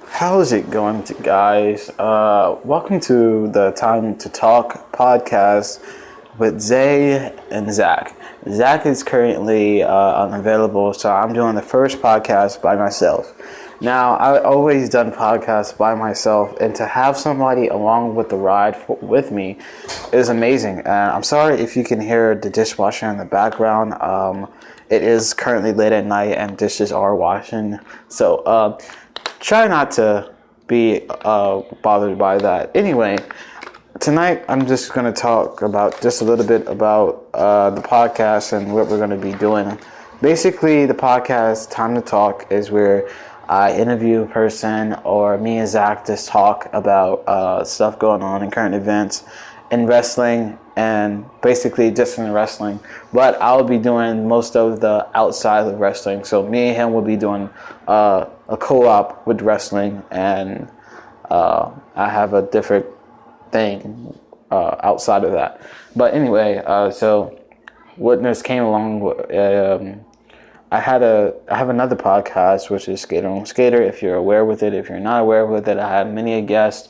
How's it going, guys? Welcome to the Time to Talk podcast with Zay and Zach. Zach is currently unavailable, so I'm doing the first podcast by myself. Now, I've always done podcasts by myself, and to have somebody along with the ride with me is amazing. And I'm sorry if you can hear the dishwasher in the background. It is currently late at night, and dishes are washing. So, try not to be bothered by that. Anyway, tonight I'm just going to talk about just a little bit about the podcast and what we're going to be doing. Basically, the podcast Time to Talk is where I interview a person, or me and Zach just talk about stuff going on in current events in wrestling, and basically just in wrestling. But I'll be doing most of the outside of wrestling. So me and him will be doing a co-op with wrestling, and I have a different thing outside of that. But anyway, so what this came along. I have another podcast, which is Skater on Skater. If you're aware with it, if you're not aware with it, I had many guests,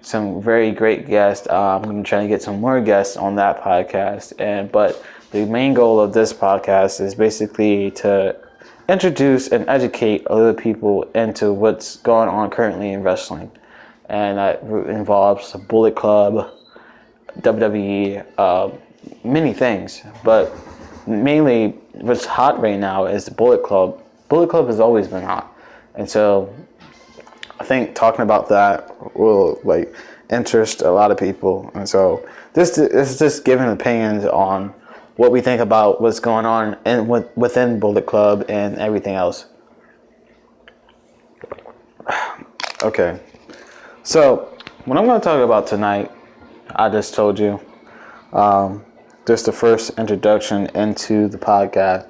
some very great guests. I'm going to try to get some more guests on that podcast. But the main goal of this podcast is basically to introduce and educate other people into what's going on currently in wrestling, and that involves Bullet Club, WWE, many things, but mainly what's hot right now is the Bullet Club. Bullet Club has always been hot, and so I think talking about that will interest a lot of people. And so this is just giving opinions on what we think about what's going on and within Bullet Club and everything else. Okay, so what I'm going to talk about tonight, I just told you, just the first introduction into the podcast.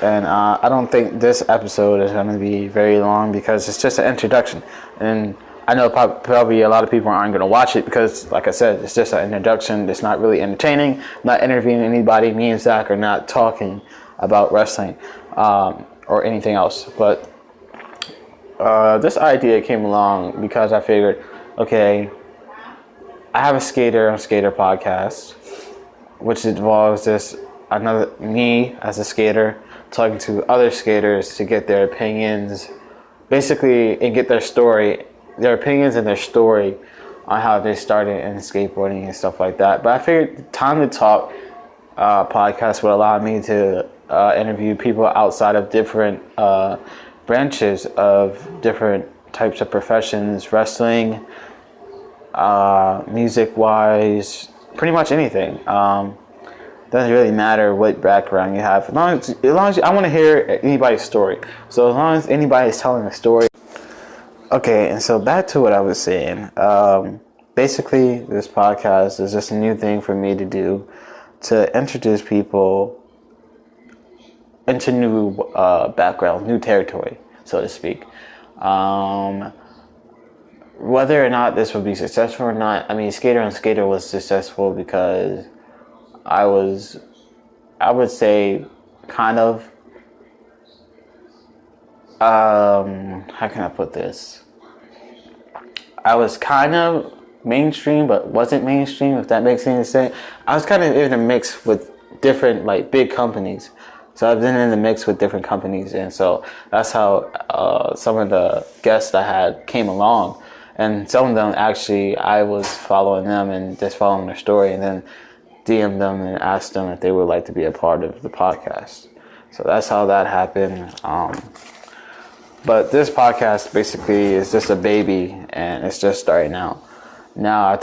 And I don't think this episode is going to be very long because it's just an introduction. And I know probably a lot of people aren't going to watch it because, like I said, it's just an introduction. It's not really entertaining. I'm not interviewing anybody. Me and Zach are not talking about wrestling or anything else. But this idea came along because I figured, okay, I have a Skater on Skater podcast, which involves me as a skater talking to other skaters to get their opinions, basically, and get their opinions and their story on how they started in skateboarding and stuff like that. But I figured Time to Talk podcast would allow me to interview people outside of different branches of different types of professions, wrestling, music-wise, pretty much anything. Doesn't really matter what background you have. As long as I want to hear anybody's story. So as long as anybody is telling a story. Okay, and so back to what I was saying. Basically, this podcast is just a new thing for me to do to introduce people into new background, new territory, so to speak. Whether or not this would be successful or not, I mean, Skater on Skater was successful because I would say, kind of, how can I put this? I was kind of mainstream, but wasn't mainstream, if that makes any sense. I was kind of in a mix with different, big companies. So I've been in the mix with different companies, and so that's how some of the guests I had came along. And some of them, actually, I was following them and just following their story, and then DM them and asked them if they would like to be a part of the podcast. So that's how that happened. But this podcast basically is just a baby, and it's just starting out. Now I've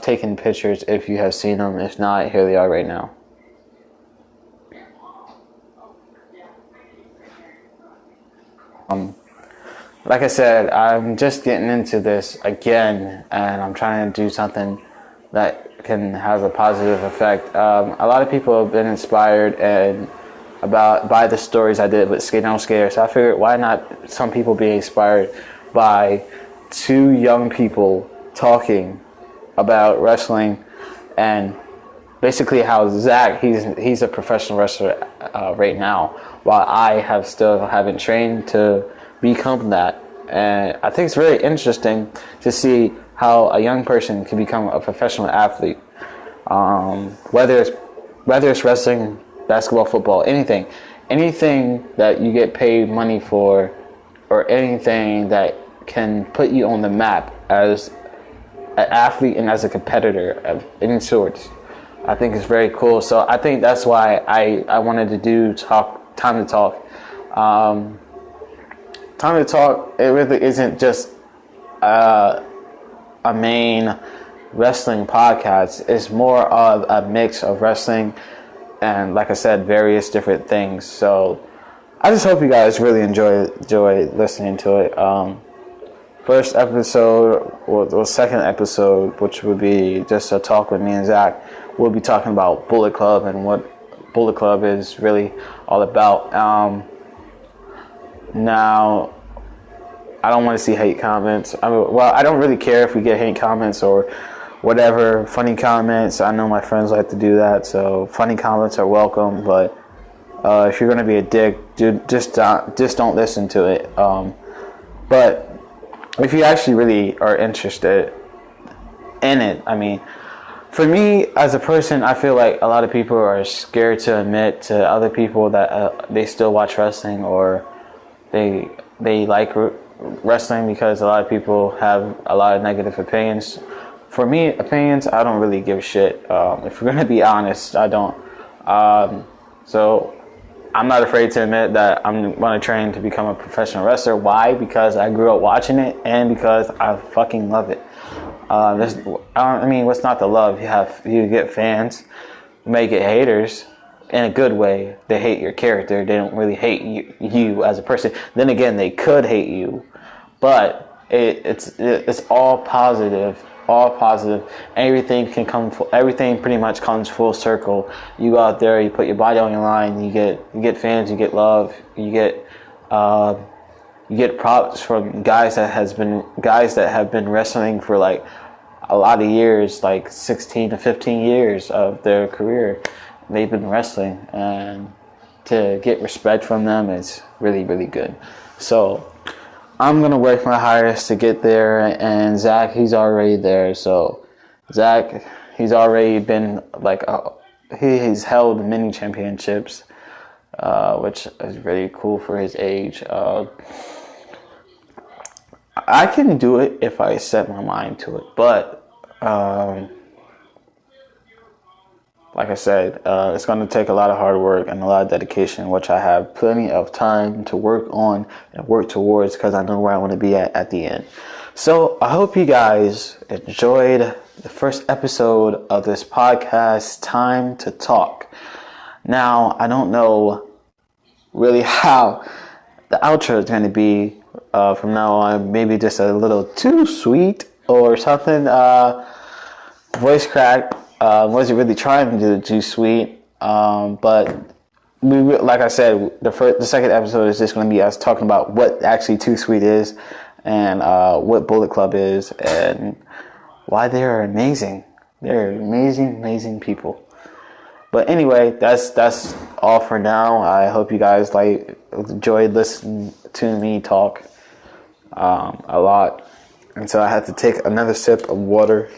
taken pictures if you have seen them. If not, here they are right now. Like I said, I'm just getting into this again, and I'm trying to do something that can have a positive effect. A lot of people have been inspired by the stories I did with Skater on Skater. So I figured, why not some people be inspired by two young people talking about wrestling, and basically how Zach, he's a professional wrestler right now, while I haven't trained to become that. And I think it's very interesting to see how a young person can become a professional athlete. Whether it's wrestling, basketball, football, anything that you get paid money for, or anything that can put you on the map as an athlete and as a competitor of any sorts, I think it's very cool. So I think that's why I wanted to do Time to Talk. Time to Talk, it really isn't just a main wrestling podcast. It's more of a mix of wrestling and, like I said, various different things. So I just hope you guys really enjoy listening to it. First episode, or second episode, which would be just a talk with me and Zach, we'll be talking about Bullet Club and what Bullet Club is really all about. Now, I don't want to see hate comments. I don't really care if we get hate comments or whatever, funny comments. I know my friends like to do that, so funny comments are welcome. But if you're gonna be a dick, dude, just don't listen to it. But if you actually really are interested in it, I mean, for me as a person, I feel like a lot of people are scared to admit to other people that they still watch wrestling, or they like wrestling, because a lot of people have a lot of negative opinions. For me, opinions, I don't really give a shit. If we're gonna be honest, I don't. So I'm not afraid to admit that I'm going to train to become a professional wrestler. Why? Because I grew up watching it, and because I fucking love it. What's not to love? You get fans, you may get haters in a good way. They hate your character. They don't really hate you as a person. Then again, they could hate you, but it's all positive. All positive. Everything pretty much comes full circle. You go out there, you put your body on your line, you get fans, you get love, you get props from guys that have been wrestling for like a lot of years, like 16 to 15 years of their career. They've been wrestling, and to get respect from them is really, really good. So I'm going to work my hardest to get there, and Zach, he's already there. So Zach, he's already been he's held many championships, which is really cool for his age. I can do it if I set my mind to it, but like I said, it's going to take a lot of hard work and a lot of dedication, which I have plenty of time to work on and work towards, because I know where I want to be at the end. So I hope you guys enjoyed the first episode of this podcast, Time to Talk. Now, I don't know really how the outro is going to be from now on. Maybe just a little too sweet or something. Voice crack. Wasn't really trying to do too sweet, but like I said, the second episode is just going to be us talking about what actually Too Sweet is, and what Bullet Club is, and why they are amazing. They're amazing, amazing people. But anyway, that's all for now. I hope you guys enjoyed listening to me talk a lot, and so I had to take another sip of water.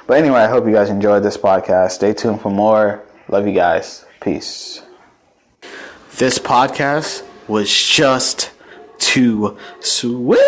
But anyway, I hope you guys enjoyed this podcast. Stay tuned for more. Love you guys. Peace. This podcast was just too sweet.